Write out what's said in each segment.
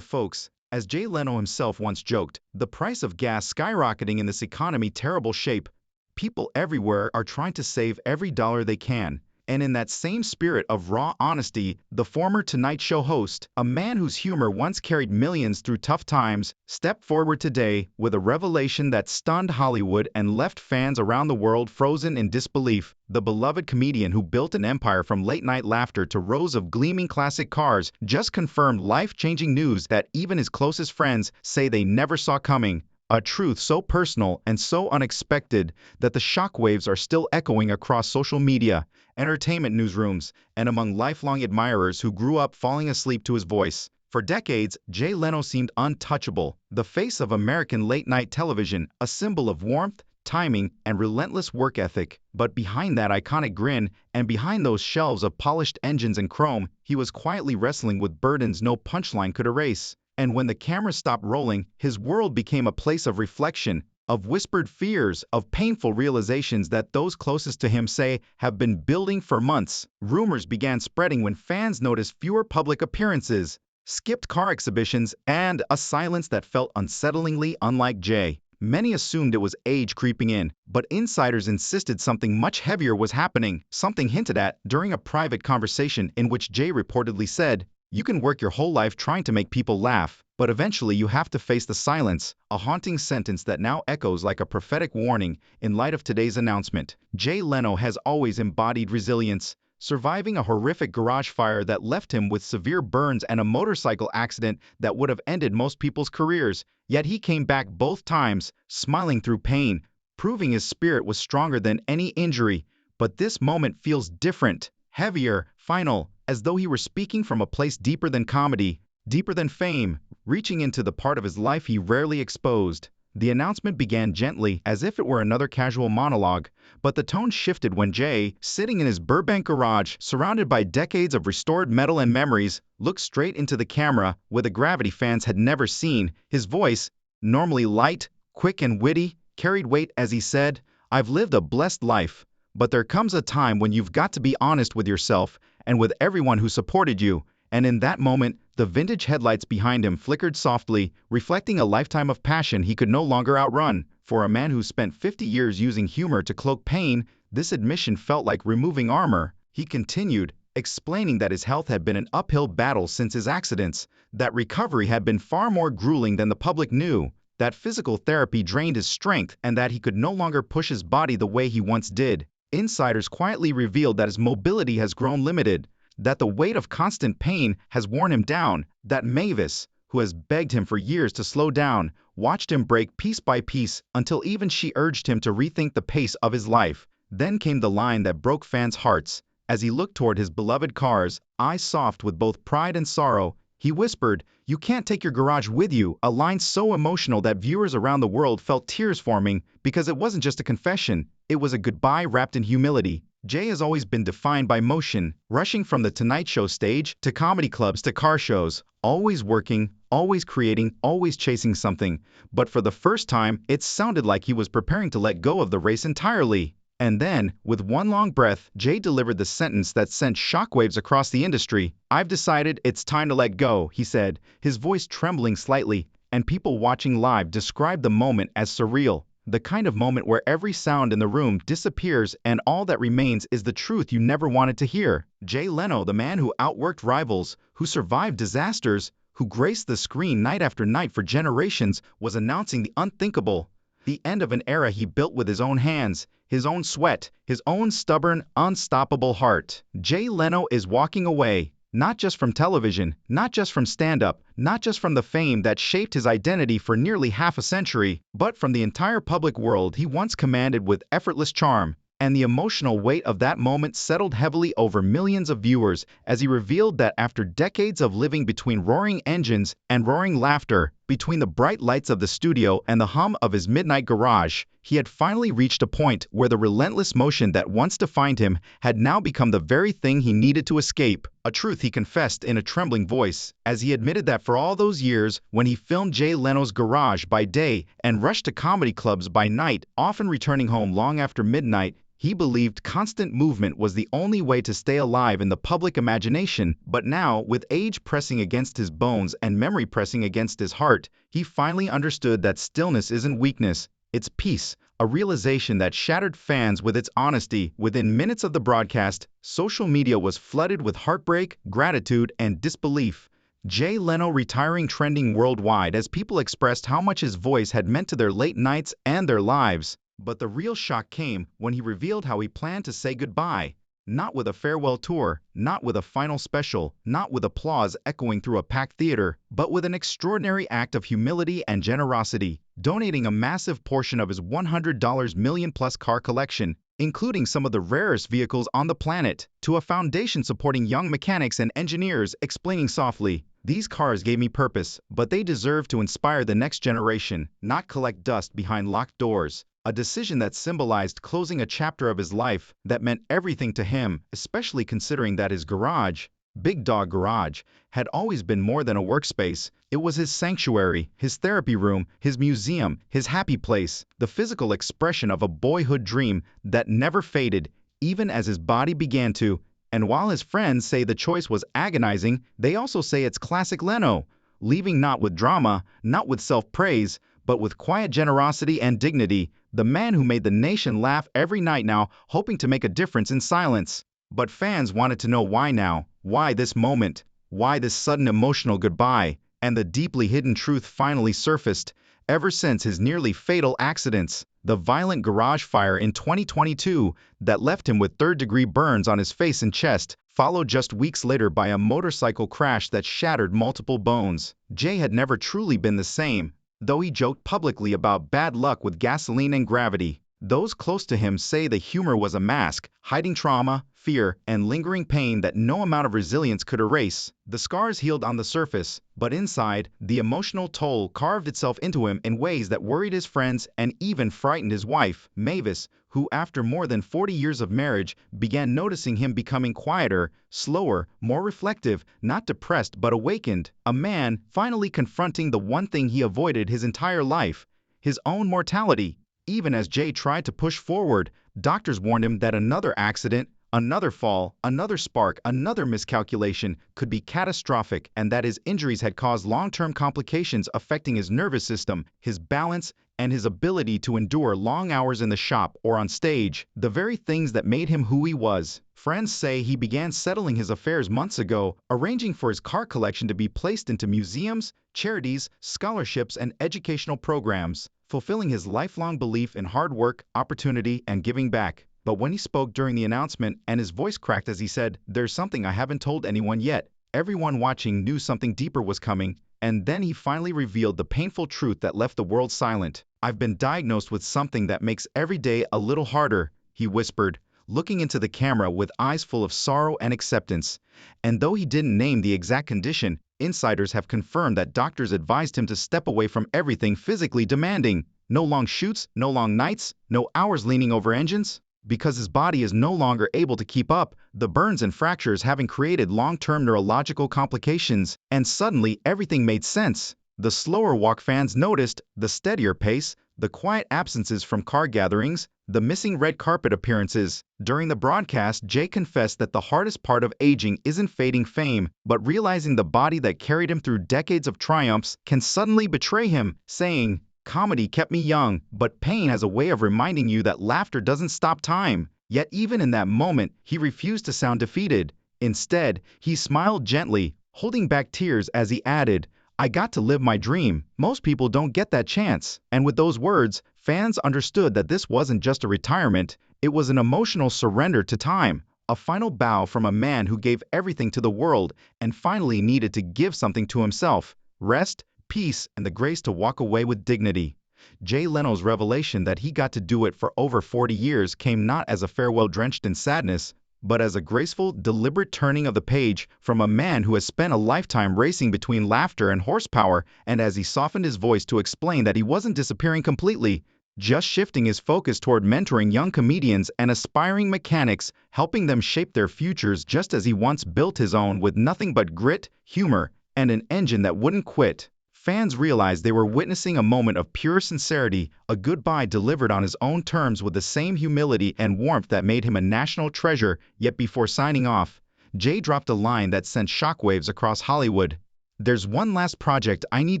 Folks, as Jay Leno himself once joked, the price of gas skyrocketing in this economy terrible shape. People everywhere are trying to save every dollar they can. And in that same spirit of raw honesty, the former Tonight Show host, a man whose humor once carried millions through tough times, stepped forward today with a revelation that stunned Hollywood and left fans around the world frozen in disbelief. The beloved comedian who built an empire from late-night laughter to rows of gleaming classic cars just confirmed life-changing news that even his closest friends say they never saw coming. A truth so personal and so unexpected that the shockwaves are still echoing across social media, entertainment newsrooms, and among lifelong admirers who grew up falling asleep to his voice. For decades, Jay Leno seemed untouchable, the face of American late-night television, a symbol of warmth, timing, and relentless work ethic. But behind that iconic grin, and behind those shelves of polished engines and chrome, he was quietly wrestling with burdens no punchline could erase. And when the camera stopped rolling, his world became a place of reflection, of whispered fears, of painful realizations that those closest to him say have been building for months. Rumors began spreading when fans noticed fewer public appearances, skipped car exhibitions, and a silence that felt unsettlingly unlike Jay. Many assumed it was age creeping in, but insiders insisted something much heavier was happening, something hinted at during a private conversation in which Jay reportedly said, "You can work your whole life trying to make people laugh, but eventually you have to face the silence," a haunting sentence that now echoes like a prophetic warning in light of today's announcement. Jay Leno has always embodied resilience, surviving a horrific garage fire that left him with severe burns and a motorcycle accident that would have ended most people's careers. Yet he came back both times, smiling through pain, proving his spirit was stronger than any injury. But this moment feels different, heavier, final, as though he were speaking from a place deeper than comedy, deeper than fame, reaching into the part of his life he rarely exposed. The announcement began gently, as if it were another casual monologue, but the tone shifted when Jay, sitting in his Burbank garage, surrounded by decades of restored metal and memories, looked straight into the camera with a gravity fans had never seen. His voice, normally light, quick and witty, carried weight as he said, "I've lived a blessed life, but there comes a time when you've got to be honest with yourself and with everyone who supported you." And in that moment, the vintage headlights behind him flickered softly, reflecting a lifetime of passion he could no longer outrun. For a man who spent 50 years using humor to cloak pain, this admission felt like removing armor. He continued, explaining that his health had been an uphill battle since his accidents, that recovery had been far more grueling than the public knew, that physical therapy drained his strength, and that he could no longer push his body the way he once did. Insiders quietly revealed that his mobility has grown limited, that the weight of constant pain has worn him down, that Mavis, who has begged him for years to slow down, watched him break piece by piece until even she urged him to rethink the pace of his life. Then came the line that broke fans' hearts. As he looked toward his beloved cars, eyes soft with both pride and sorrow, he whispered, "You can't take your garage with you," a line so emotional that viewers around the world felt tears forming, because it wasn't just a confession, it was a goodbye wrapped in humility. Jay has always been defined by motion, rushing from the Tonight Show stage to comedy clubs to car shows, always working, always creating, always chasing something. But for the first time, it sounded like he was preparing to let go of the race entirely. And then, with one long breath, Jay delivered the sentence that sent shockwaves across the industry. "I've decided it's time to let go," he said, his voice trembling slightly, and people watching live described the moment as surreal. The kind of moment where every sound in the room disappears and all that remains is the truth you never wanted to hear. Jay Leno, the man who outworked rivals, who survived disasters, who graced the screen night after night for generations, was announcing the unthinkable. The end of an era he built with his own hands, his own sweat, his own stubborn, unstoppable heart. Jay Leno is walking away, not just from television, not just from stand-up, not just from the fame that shaped his identity for nearly half a century, but from the entire public world he once commanded with effortless charm. And the emotional weight of that moment settled heavily over millions of viewers as he revealed that after decades of living between roaring engines and roaring laughter, between the bright lights of the studio and the hum of his midnight garage, he had finally reached a point where the relentless motion that once defined him had now become the very thing he needed to escape, a truth he confessed in a trembling voice, as he admitted that for all those years, when he filmed Jay Leno's garage by day and rushed to comedy clubs by night, often returning home long after midnight, He believed constant movement was the only way to stay alive in the public imagination, but now, with age pressing against his bones and memory pressing against his heart, he finally understood that stillness isn't weakness, it's peace, a realization that shattered fans with its honesty. Within minutes of the broadcast, social media was flooded with heartbreak, gratitude, and disbelief. Jay Leno retiring trending worldwide as people expressed how much his voice had meant to their late nights and their lives. But the real shock came when he revealed how he planned to say goodbye. Not with a farewell tour, not with a final special, not with applause echoing through a packed theater, but with an extraordinary act of humility and generosity, donating a massive portion of his $100 million-plus car collection, including some of the rarest vehicles on the planet, to a foundation supporting young mechanics and engineers, explaining softly, "These cars gave me purpose, but they deserve to inspire the next generation, not collect dust behind locked doors." A decision that symbolized closing a chapter of his life that meant everything to him, especially considering that his garage, Big Dog Garage, had always been more than a workspace. It was his sanctuary, his therapy room, his museum, his happy place, the physical expression of a boyhood dream that never faded, even as his body began to. And while his friends say the choice was agonizing, they also say it's classic Leno, leaving not with drama, not with self-praise, but with quiet generosity and dignity, the man who made the nation laugh every night now, hoping to make a difference in silence. But fans wanted to know why now, why this moment, why this sudden emotional goodbye, and the deeply hidden truth finally surfaced. Ever since his nearly fatal accidents, the violent garage fire in 2022 that left him with third-degree burns on his face and chest, followed just weeks later by a motorcycle crash that shattered multiple bones, Jay had never truly been the same. Though he joked publicly about bad luck with gasoline and gravity, those close to him say the humor was a mask, hiding trauma, fear, and lingering pain that no amount of resilience could erase. The scars healed on the surface, but inside, the emotional toll carved itself into him in ways that worried his friends and even frightened his wife, Mavis, who after more than 40 years of marriage began noticing him becoming quieter, slower, more reflective, not depressed but awakened, a man finally confronting the one thing he avoided his entire life, his own mortality. Even as Jay tried to push forward, doctors warned him that another accident, another fall, another spark, another miscalculation could be catastrophic, and that his injuries had caused long-term complications affecting his nervous system, his balance, and his ability to endure long hours in the shop or on stage, the very things that made him who he was. Friends say he began settling his affairs months ago, arranging for his car collection to be placed into museums, charities, scholarships, and educational programs, fulfilling his lifelong belief in hard work, opportunity, and giving back. But when he spoke during the announcement and his voice cracked as he said, "There's something I haven't told anyone yet," everyone watching knew something deeper was coming. And then he finally revealed the painful truth that left the world silent. "I've been diagnosed with something that makes every day a little harder," he whispered, looking into the camera with eyes full of sorrow and acceptance. And though he didn't name the exact condition, insiders have confirmed that doctors advised him to step away from everything physically demanding. No long shoots, no long nights, no hours leaning over engines. Because his body is no longer able to keep up, the burns and fractures having created long-term neurological complications, and suddenly everything made sense. The slower walk fans noticed, the steadier pace, the quiet absences from car gatherings, the missing red carpet appearances. During the broadcast, Jay confessed that the hardest part of aging isn't fading fame, but realizing the body that carried him through decades of triumphs can suddenly betray him, saying, "Comedy kept me young, but pain has a way of reminding you that laughter doesn't stop time." Yet even in that moment, he refused to sound defeated. Instead, he smiled gently, holding back tears as he added, "I got to live my dream. Most people don't get that chance." And with those words, fans understood that this wasn't just a retirement, it was an emotional surrender to time, a final bow from a man who gave everything to the world and finally needed to give something to himself: rest, peace, and the grace to walk away with dignity. Jay Leno's revelation that he got to do it for over 40 years came not as a farewell drenched in sadness, but as a graceful, deliberate turning of the page from a man who has spent a lifetime racing between laughter and horsepower. And as he softened his voice to explain that he wasn't disappearing completely, just shifting his focus toward mentoring young comedians and aspiring mechanics, helping them shape their futures just as he once built his own with nothing but grit, humor, and an engine that wouldn't quit. Fans realized they were witnessing a moment of pure sincerity, a goodbye delivered on his own terms with the same humility and warmth that made him a national treasure. Yet before signing off, Jay dropped a line that sent shockwaves across Hollywood. "There's one last project I need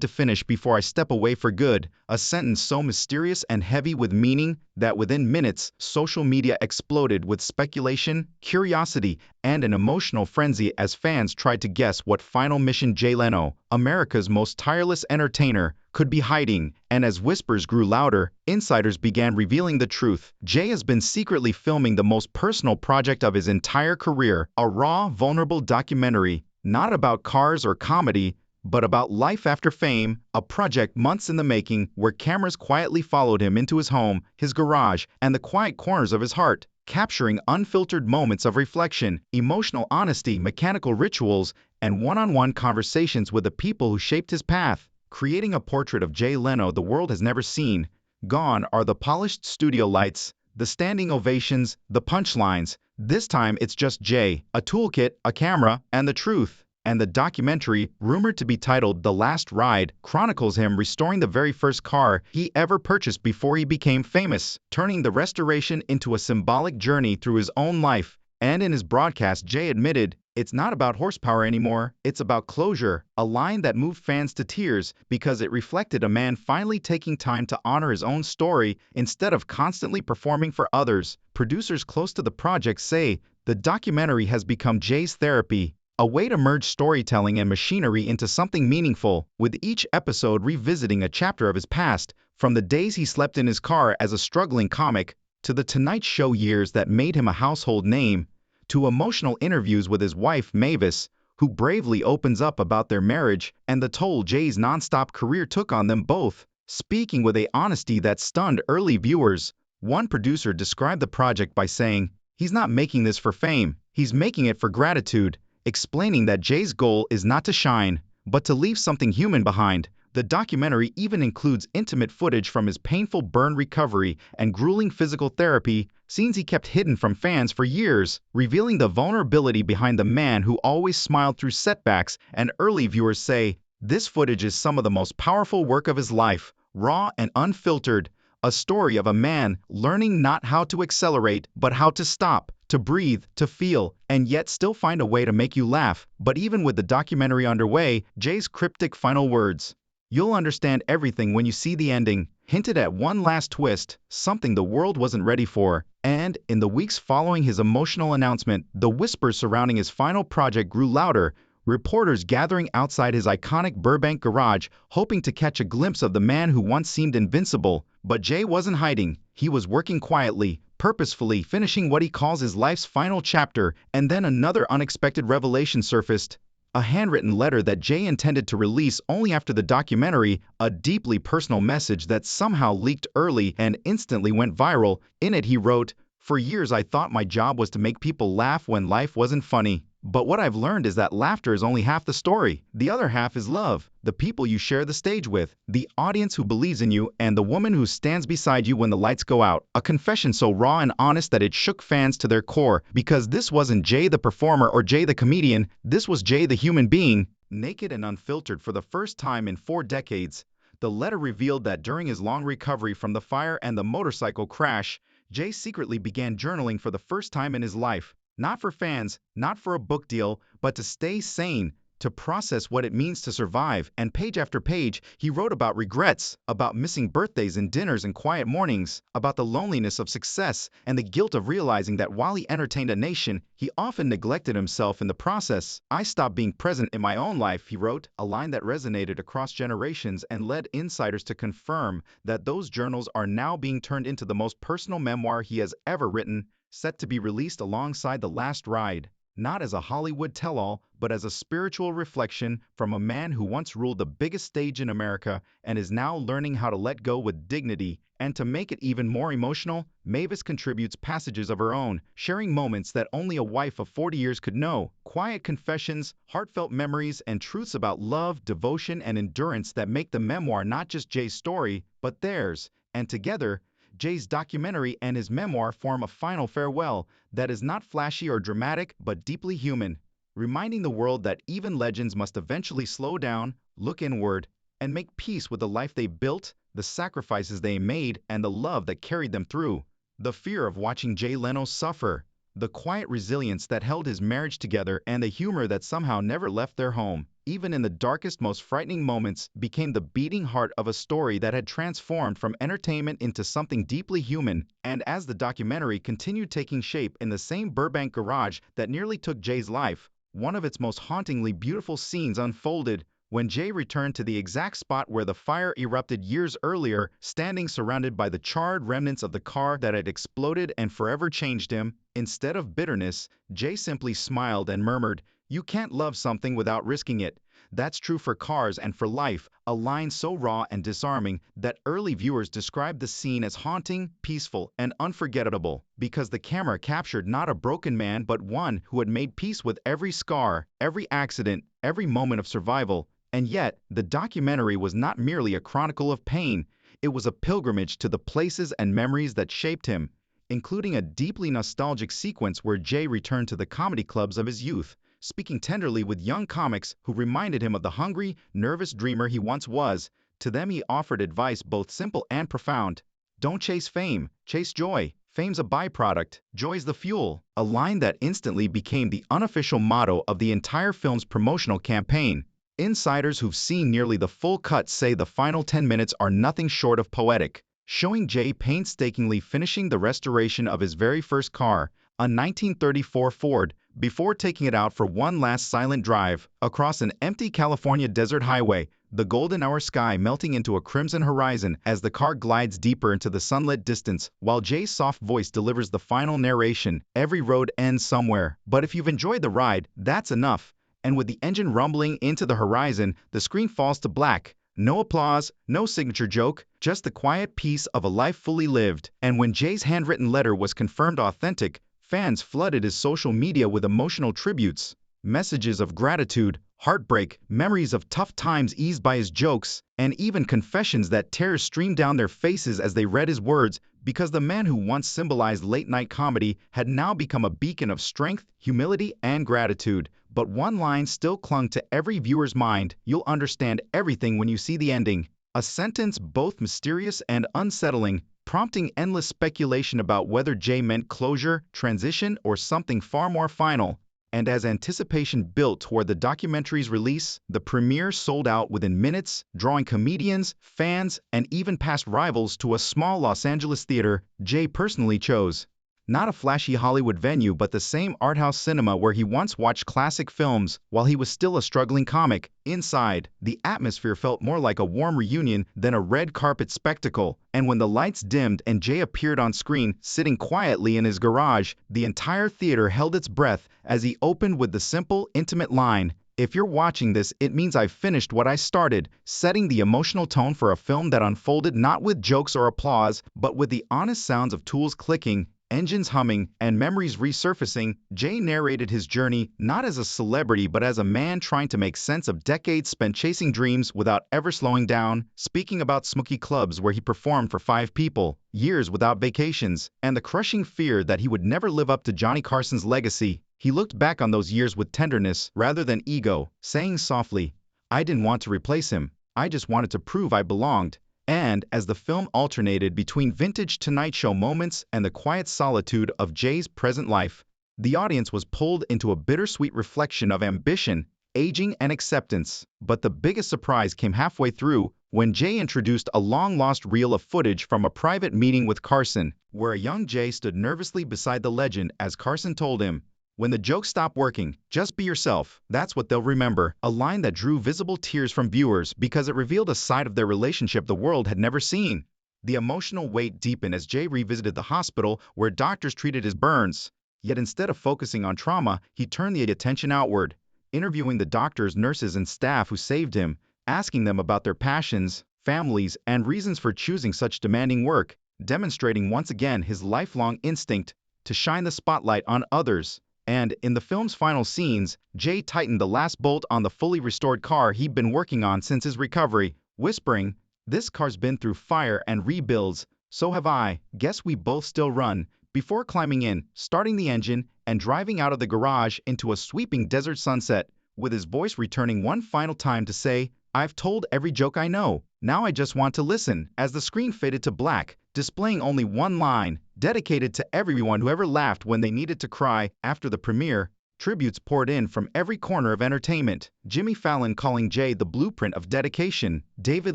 to finish before I step away for good," a sentence so mysterious and heavy with meaning that within minutes, social media exploded with speculation, curiosity, and an emotional frenzy as fans tried to guess what final mission Jay Leno, America's most tireless entertainer, could be hiding. And as whispers grew louder, insiders began revealing the truth. Jay has been secretly filming the most personal project of his entire career, a raw, vulnerable documentary, not about cars or comedy, but about life after fame, a project months in the making where cameras quietly followed him into his home, his garage, and the quiet corners of his heart, capturing unfiltered moments of reflection, emotional honesty, mechanical rituals, and one-on-one conversations with the people who shaped his path, creating a portrait of Jay Leno the world has never seen. Gone are the polished studio lights, the standing ovations, the punchlines. This time it's just Jay, a toolkit, a camera, and the truth. And the documentary, rumored to be titled The Last Ride, chronicles him restoring the very first car he ever purchased before he became famous, turning the restoration into a symbolic journey through his own life. And in his broadcast, Jay admitted, "It's not about horsepower anymore, it's about closure," a line that moved fans to tears because it reflected a man finally taking time to honor his own story instead of constantly performing for others. Producers close to the project say the documentary has become Jay's therapy, a way to merge storytelling and machinery into something meaningful, with each episode revisiting a chapter of his past, from the days he slept in his car as a struggling comic, to the Tonight Show years that made him a household name, to emotional interviews with his wife Mavis, who bravely opens up about their marriage and the toll Jay's nonstop career took on them both. Speaking with a honesty that stunned early viewers, one producer described the project by saying, "He's not making this for fame, he's making it for gratitude," explaining that Jay's goal is not to shine, but to leave something human behind. The documentary even includes intimate footage from his painful burn recovery and grueling physical therapy, scenes he kept hidden from fans for years, revealing the vulnerability behind the man who always smiled through setbacks. And early viewers say, this footage is some of the most powerful work of his life, raw and unfiltered, a story of a man learning not how to accelerate, but how to stop, to breathe, to feel, and yet still find a way to make you laugh. But even with the documentary underway, Jay's cryptic final words, "You'll understand everything when you see the ending," hinted at one last twist, something the world wasn't ready for. And, in the weeks following his emotional announcement, the whispers surrounding his final project grew louder, reporters gathering outside his iconic Burbank garage, hoping to catch a glimpse of the man who once seemed invincible. But Jay wasn't hiding. He was working quietly, purposefully finishing what he calls his life's final chapter. And then another unexpected revelation surfaced. A handwritten letter that Jay intended to release only after the documentary, a deeply personal message that somehow leaked early and instantly went viral. In it he wrote, "For years I thought my job was to make people laugh when life wasn't funny. But what I've learned is that laughter is only half the story. The other half is love, the people you share the stage with, the audience who believes in you, and the woman who stands beside you when the lights go out." A confession so raw and honest that it shook fans to their core, because this wasn't Jay the performer or Jay the comedian, this was Jay the human being, naked and unfiltered for the first time in 4 decades. The letter revealed that during his long recovery from the fire and the motorcycle crash, Jay secretly began journaling for the first time in his life. Not for fans, not for a book deal, but to stay sane, to process what it means to survive. And page after page, he wrote about regrets, about missing birthdays and dinners and quiet mornings, about the loneliness of success and the guilt of realizing that while he entertained a nation, he often neglected himself in the process. "I stopped being present in my own life," he wrote, a line that resonated across generations and led insiders to confirm that those journals are now being turned into the most personal memoir he has ever written, set to be released alongside The Last Ride, not as a Hollywood tell-all, but as a spiritual reflection from a man who once ruled the biggest stage in America and is now learning how to let go with dignity. And to make it even more emotional, Mavis contributes passages of her own, sharing moments that only a wife of 40 years could know. Quiet confessions, heartfelt memories, and truths about love, devotion, and endurance that make the memoir not just Jay's story, but theirs. And together, Jay's documentary and his memoir form a final farewell that is not flashy or dramatic, but deeply human, reminding the world that even legends must eventually slow down, look inward, and make peace with the life they built, the sacrifices they made, and the love that carried them through. The fear of watching Jay Leno suffer, the quiet resilience that held his marriage together, and the humor that somehow never left their home, even in the darkest, most frightening moments, became the beating heart of a story that had transformed from entertainment into something deeply human. And as the documentary continued taking shape in the same Burbank garage that nearly took Jay's life, one of its most hauntingly beautiful scenes unfolded when Jay returned to the exact spot where the fire erupted years earlier, standing surrounded by the charred remnants of the car that had exploded and forever changed him. Instead of bitterness, Jay simply smiled and murmured, "You can't love something without risking it." That's true for cars and for life, a line so raw and disarming that early viewers described the scene as haunting, peaceful, and unforgettable, because the camera captured not a broken man but one who had made peace with every scar, every accident, every moment of survival. And yet, the documentary was not merely a chronicle of pain, it was a pilgrimage to the places and memories that shaped him, including a deeply nostalgic sequence where Jay returned to the comedy clubs of his youth, speaking tenderly with young comics who reminded him of the hungry, nervous dreamer he once was. To them he offered advice both simple and profound. Don't chase fame, chase joy. Fame's a byproduct, joy's the fuel, a line that instantly became the unofficial motto of the entire film's promotional campaign. Insiders who've seen nearly the full cut say the final 10 minutes are nothing short of poetic, showing Jay painstakingly finishing the restoration of his very first car, a 1934 Ford, before taking it out for one last silent drive across an empty California desert highway, the golden hour sky melting into a crimson horizon as the car glides deeper into the sunlit distance, while Jay's soft voice delivers the final narration. Every road ends somewhere, but if you've enjoyed the ride, that's enough. And with the engine rumbling into the horizon, the screen falls to black. No applause, no signature joke, just the quiet peace of a life fully lived. And when Jay's handwritten letter was confirmed authentic, fans flooded his social media with emotional tributes, messages of gratitude, heartbreak, memories of tough times eased by his jokes, and even confessions that tears streamed down their faces as they read his words, because the man who once symbolized late-night comedy had now become a beacon of strength, humility, and gratitude. But one line still clung to every viewer's mind: "You'll understand everything when you see the ending." A sentence both mysterious and unsettling, prompting endless speculation about whether Jay meant closure, transition, or something far more final. And as anticipation built toward the documentary's release, the premiere sold out within minutes, drawing comedians, fans, and even past rivals to a small Los Angeles theater Jay personally chose. Not a flashy Hollywood venue, but the same art house cinema where he once watched classic films while he was still a struggling comic. Inside, the atmosphere felt more like a warm reunion than a red carpet spectacle, and when the lights dimmed and Jay appeared on screen, sitting quietly in his garage, the entire theater held its breath as he opened with the simple, intimate line, "If you're watching this, it means I've finished what I started," setting the emotional tone for a film that unfolded not with jokes or applause, but with the honest sounds of tools clicking, engines humming, and memories resurfacing. Jay narrated his journey not as a celebrity but as a man trying to make sense of decades spent chasing dreams without ever slowing down, speaking about smoky clubs where he performed for 5 people, years without vacations, and the crushing fear that he would never live up to Johnny Carson's legacy. He looked back on those years with tenderness rather than ego, saying softly, "I didn't want to replace him, I just wanted to prove I belonged." And as the film alternated between vintage Tonight Show moments and the quiet solitude of Jay's present life, the audience was pulled into a bittersweet reflection of ambition, aging, and acceptance. But the biggest surprise came halfway through, when Jay introduced a long-lost reel of footage from a private meeting with Carson, where a young Jay stood nervously beside the legend as Carson told him, "When the jokes stop working, just be yourself. That's what they'll remember." A line that drew visible tears from viewers because it revealed a side of their relationship the world had never seen. The emotional weight deepened as Jay revisited the hospital where doctors treated his burns. Yet instead of focusing on trauma, he turned the attention outward, interviewing the doctors, nurses, and staff who saved him, asking them about their passions, families, and reasons for choosing such demanding work, demonstrating once again his lifelong instinct to shine the spotlight on others. And in the film's final scenes, Jay tightened the last bolt on the fully restored car he'd been working on since his recovery, whispering, "This car's been through fire and rebuilds, so have I, guess we both still run," before climbing in, starting the engine, and driving out of the garage into a sweeping desert sunset, with his voice returning one final time to say, I've told every joke I know. Now I just want to listen. As the screen faded to black, displaying only one line, dedicated to everyone who ever laughed when they needed to cry. After the premiere, tributes poured in from every corner of entertainment. Jimmy Fallon calling Jay the blueprint of dedication. David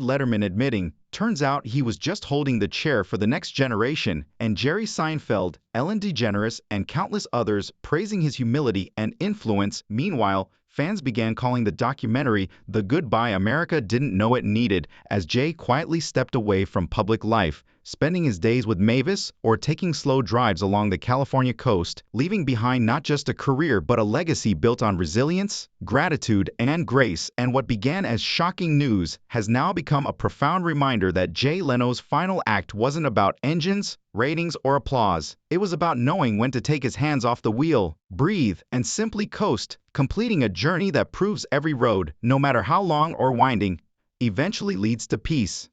Letterman admitting, turns out he was just holding the chair for the next generation. And Jerry Seinfeld, Ellen DeGeneres, and countless others praising his humility and influence. Meanwhile, fans began calling the documentary the goodbye America didn't know it needed, as Jay quietly stepped away from public life, spending his days with Mavis or taking slow drives along the California coast, leaving behind not just a career but a legacy built on resilience, gratitude, and grace. And what began as shocking news has now become a profound reminder that Jay Leno's final act wasn't about engines, ratings, or applause. It was about knowing when to take his hands off the wheel, breathe, and simply coast, completing a journey that proves every road, no matter how long or winding, eventually leads to peace.